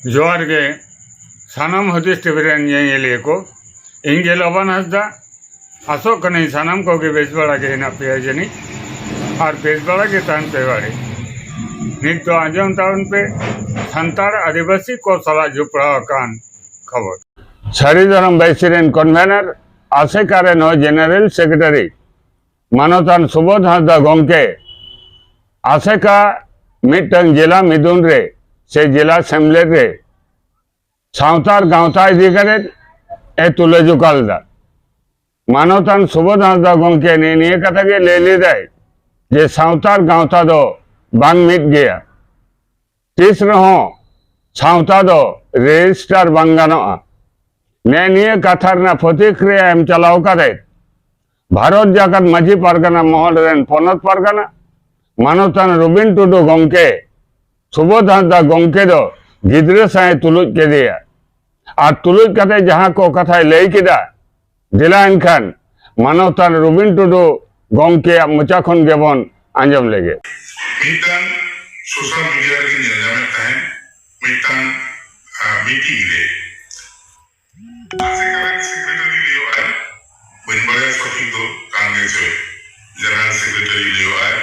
जोहार गे सानाम हदीस TV rain ñeñeliye को इंगे लबन हसदा आसोग कने सानाम को के बेस बड़ा के हेना पे जनी और बेस बड़ा के तान पे वाले नित तो आजम टाउन पे संतार आदिवासी को सला जुपड़ा कान खबर शरीरम बैसिरेन कन्वेनर आसेकारे नो जनरल सेक्रेटरी मानवतान सुबोध हासदा गंके आसेका मिटन जिला मिदुन रे से जिला सेमलेट रे सावतार गावता इदी करे ए तुले जुकालदा मानवतान सुबोध हासदा गंके ने निये कथा के ले ले जाए जे सावतार गावता दो बांग मिट गया तीस रहो सावता दो रजिस्टर बांगानो ने निये कथार ना प्रतिक्रिया एम चलाव करे भारत जाकत माझी पारगाना महल रेन पनत पारगाना मानवतान रुबिन टुडू गंके सुबोध हासदा गंके दो गिद्रे साए तुलुज के दिया और तुलुज कते जहां को कथा लई किदा दिला एनखान मानवतान रुबिन टुडू गंके मोचा खन गेबन आंजम लेगे मिटान सोशल मीडिया रे के जामे ताहें मिटान मीटिंग रे आसे सेक्रेटरी लियो आए बनबड़े सखी तो कांगे से जनरल सेक्रेटरी लियो आए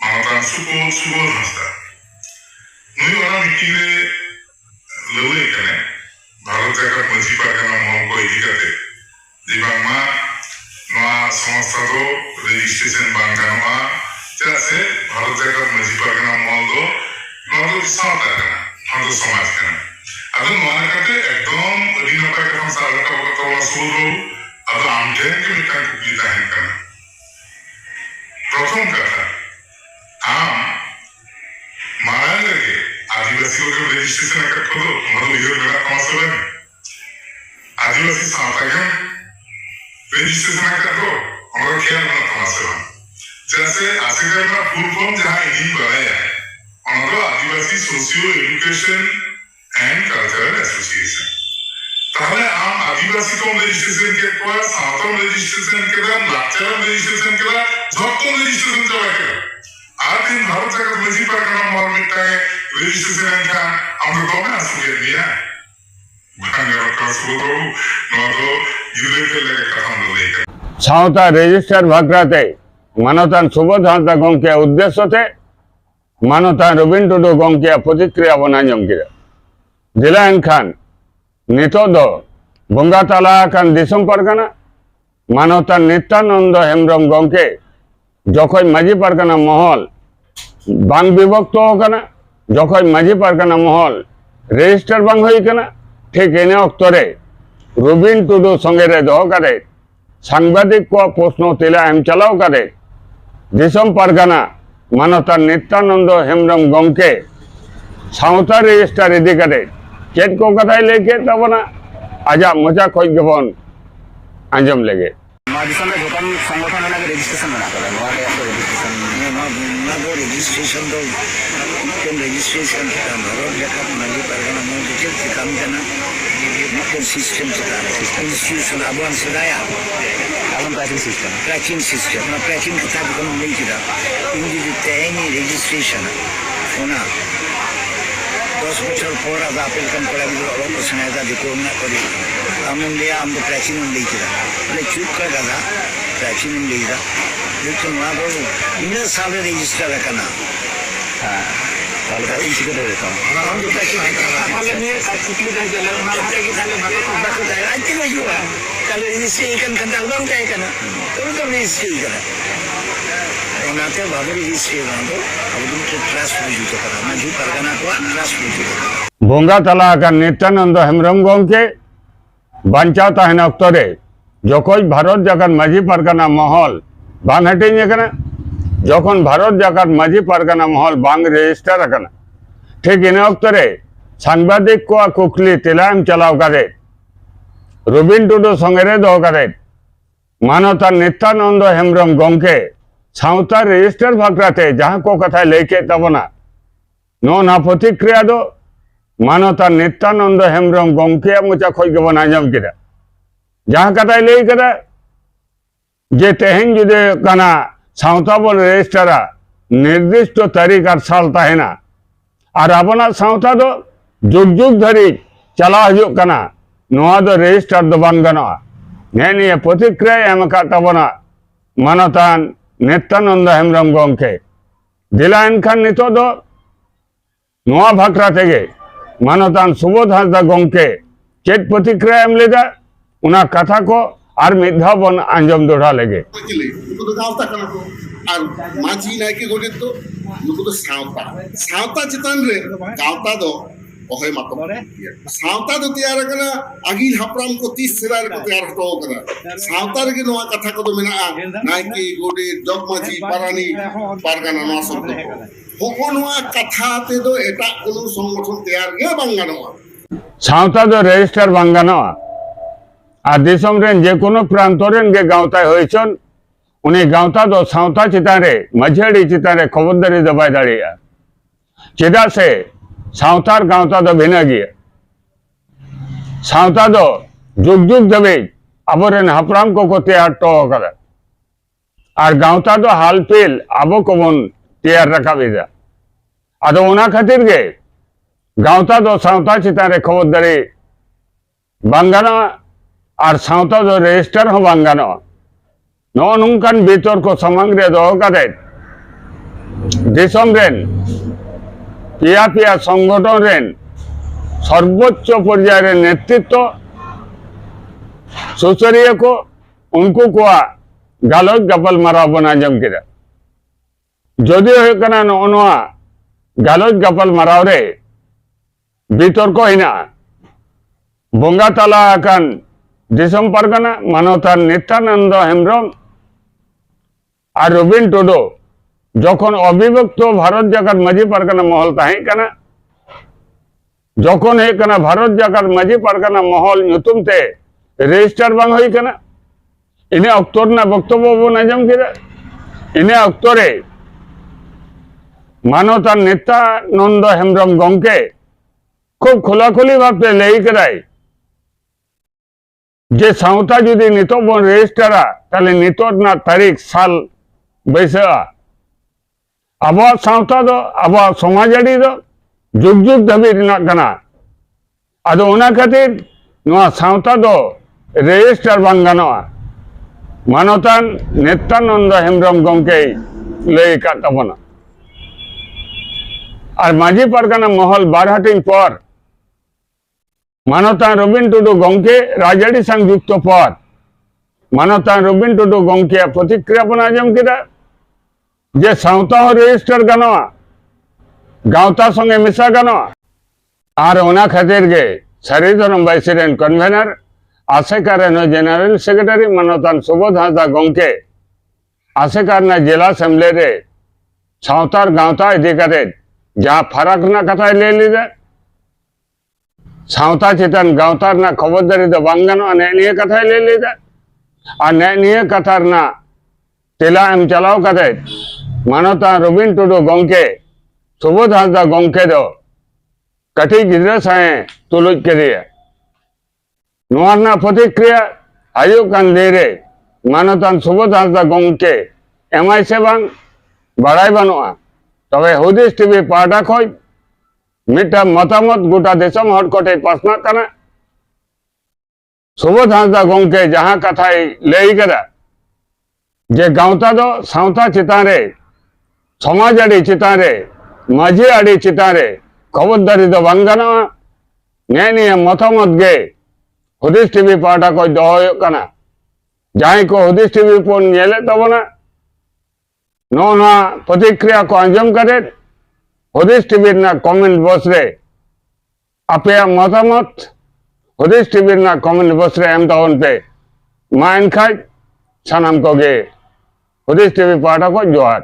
मानवतान सुबोध हासदा नुई वाला मीटिंग रे लवे कने भारत जाकर मझी पारगाना महल को इदी करते दिबांगमा नवा संस्था दो रजिस्ट्रेशन बांगानोआ चला से भारत जाकर मझी पारगाना महल दो नवा दो सावता कना नवा दो समाज कना अदो नवा करते एकदम अभी नपा के हम साल का वक्त वाला सुरो अदो आमठे के मिटान कुपली ताहें कना प्रथम कथा आम मारा लगे आदिवासी को रजिस्ट्रेशन कर दो मतलब इधर मेरा कौन में आदिवासी सावता के रजिस्ट्रेशन कर दो हमारा ख्याल ना कौन जैसे आसिकर में फुल फॉर्म जहाँ इन्हीं बनाया है हमारा Adivasi socio education and cultural association ताहले आम आदिवासी को रजिस्ट्रेशन के बाद सावता रजिस्ट्रेशन के बाद लाचार रजिस्ट्रेशन के बाद झोंको रजिस्ट्रेशन जवाब के आज दिन भारत जाकर मझी पारगाना महल मिटा है रजिस्ट्रेशन का हम तो में आसुगे दिया भांगे का सुरो नो तो युद्ध के लेके कथम लेके सावता रजिस्टर भागराते मानवतान सुबोध हासदा गंके उद्देश्य थे मानवतान रुबिन टुडू गंके प्रतिक्रिया बनाजम किरा जिला एनखान नितो दो बंगा तला कान दिसम पारगाना मानवतान नित्यानंद हेम्ब्रम गंके जखन माझी पारगाना महल बांग विभक्त होना जखन माझी पारगाना महल रजिस्टर बांग होई कना ठीक एने अक्तरे रुबिन टुडू संगे रे दो करे सांबादिक को प्रश्न तिला एम चलाव करे दिसम पारगाना मानवतान नित्यानंद हेम्ब्रम गंके सावता रजिस्टर इदी करे चेत को कथा लेके तबना आजा मोचा खोज गेबन आंजम लेगे दिसम रे गोटन संगठन ना रजिस्ट्रेशन ना करे नवा रजिस्ट्रेशन ना दो रजिस्ट्रेशन दो केन रजिस्ट्रेशन का भारत जाकर माझी पारगाना महल डिटेल से काम करना मुख्य सिस्टम चला इंस्टीट्यूशन अबन सदाया अबन प्राचीन सिस्टम ना प्राचीन कथा को नहीं किया इंजी तेनी रजिस्ट्रेशन होना 10 बछर पर आज अपील कम करा भी अलग सुनाया देखो ना करी हम लिया हम प्राचीन ले किया એટલે ચૂપ કર દાદા પ્રાચીન લીધા લેकिन वहाँ पर इन साल रजिस्टर रखना हाँ साल का इसी को देता हूँ हम तो प्राचीन वाले में कितने दिन चले उन्हें लगता है कि साले बात होता है आज के जो है कल रजिस्ट्रेशन करना उन्होंने क्या करना तो रजिस्ट्रेशन करना उन्हें बाबू रजिस्ट्रेशन तो अब तुम ट्रस्ट में जुटे करना मैं जो करना तो ट्रस्ट में जुटे करना बोंगा तला का नित्यानंद हेम्ब्रम गंके बांचा ताहेन अक्तरे जखन भारत जाकर माझी पारगाना महल बांग हटिंग कना जखन भारत जाकर माझी पारगाना महल बांग रजिस्टर कना ठीक इन अक्तरे सांबादिक को कुकली तिलाम चलाव करे रुबिन टुडू संगे रे दो करे मानवतान नित्यानंद हेम्ब्रम गंके सावता रजिस्टर भागराते जहां को कथा लेके तबना नो ना प्रतिक्रिया दो मानवतान नित्यानंद हेम्ब्रम गंके मोचा खोज गेबन आंजम किरा जहां कथा लई कदा जे तेहेन जुदे कना सावता बन रजिस्टरा निर्दिष्ट तारीख और साल ताहेना और अपना सावता दो जुग जुग धरी चला हजू कना नोआ दो रजिस्टर दो बांग गनोआ ने प्रतिक्रिया एम का तबना मानतान नित्यानंद हेम्ब्रम गंके दिला एनखान नितो दो नोआ भाकरा तेगे मानतान सुबोध हांसदा गंके चेत प्रतिक्रिया एम लेदा उना कथा को आर मिधा बन आंजम दोड़ा लेगे नुकु दो गावता कना को आर माजी नायके गोडेत तो नुकु दो सावता चितान रे गावता दो ओहे मातो सावता दो तैयार कना अगिल हपराम को 30 सेरार को तैयार हटो कना सावता रे नोआ कथा को दो मेना नायके गोडे जग माजी पारानी पारगाना नोआ सब होको नोआ कथा ते दो एटा कोनो संगठन तैयार गे बांगानोआ सावता दो रजिस्टर बांगानोआ आ दिसम रेन जे कोनो प्रांतरेन गे गावता होइछन उनी गावता दो सावता चितारे मझेड़ी चितारे खबरदारी दबाई दाड़िया चेदा से सावतार गावता दो भिना गिया सावता दो जुग जुग दबे अबोरेन हपराम को तैयार टो कदा आर गावता दो हालपेल आबो को बन तैयार रखाबेदा आदो उना खातिर गे गावता दो सावता चितारे खबरदारी बांगाना और सावता दो रजिस्टर हो बांगानो नो नुंकान बितर को समांग रे दो कादे दिसम रेन पिया पिया संगठन रेन सर्वोच्च पर्याय रे नेतृत्व सुसरिया को उनको कोआ गालोज गपल मारा बना जम किदा जदि होय कना नोआ गालोज गपल माराव रे बितर को हिना बोंगा तला आकान दिसम परगना मानवतार नित्यानंद हेम्ब्रम और रबिन टुडू जखन अविभक्त भारत जाकात माझी परगना महल ताहें कना जखन हे कना भारत जाकात माझी परगना महल नुतुम ते रजिस्टर बांग होई कना इने अक्तोर ना वक्तव्य बन आजम किदा इने अक्तोरे मानवतार नित्यानंद हेम्ब्रम गंके खूब खुलाखुली भावते लई कदाई जे सावता जुदी नितो बन रजिस्टरा ताले नितो ना तारीख साल बैसा अब सावता दो अब समाजाड़ी दो जुग जुग धबी कना आदो उना खातिर नोआ सावता दो रजिस्टर बांग गानोआ मानवतान नित्यानंद हेम्ब्रम गंके लई का तबना और माझी परगना महल बारहाटिन पर मानवतान रबिन टुडू गंके राजाड़ी संग युक्त पर मानवतान रबिन टुडू गंके प्रतिक्रिया बना जम किदा जे सावता हो रजिस्टर गानोआ गावता संगे मिसा गानोआ और उना खातिर गे सारिधरम बाइसिरेन कन्वेनर आसेकार जनरल सेक्रेटरी मानवतान सुबोध हांसदा गंके आसेकार ना जिला असेंबली रे सावतार गावता इदी कते जहाँ फरक ना कथा ले लीदा सावता चितान गावतार ना खबरदारी दो बांगानो ने कथा ले लीदा और ने कथार ना तिला एम चलाव कते मानवता रबिन टुडू गंके सुबोध हांसदा गंके दो कटी गिद्रा साए तुलुज के दिया नोआ ना प्रतिक्रिया आयु कान दे रे मानवतान सुबोध हांसदा गंके एमआई से बांग बाड़ाई बानुआ तबे हुदिस टीवी पाटा खोज मिटा मतामत गोटा देशम हटकोटे पासना कना सुबोध हांसदा गंके जहां कथा लई कदा जे गावता दो सावता चितारे समाज आड़ी चितारे माझी आड़ी चितारे खबरदारी दो बांगाना ने मतामत गे हुदिस टीवी पाटा को दो कना जहां को हुदिस टीवी पर नेले तबना नोना प्रतिक्रिया को आंजम करे हुदिस टीवी ना कमेंट बॉक्स रे आपे मतामत हुदिस टीवी ना कमेंट बॉक्स रे एम तावन पे मा एनखाज सानाम को गे हुदिस टीवी पाटा को जोहार।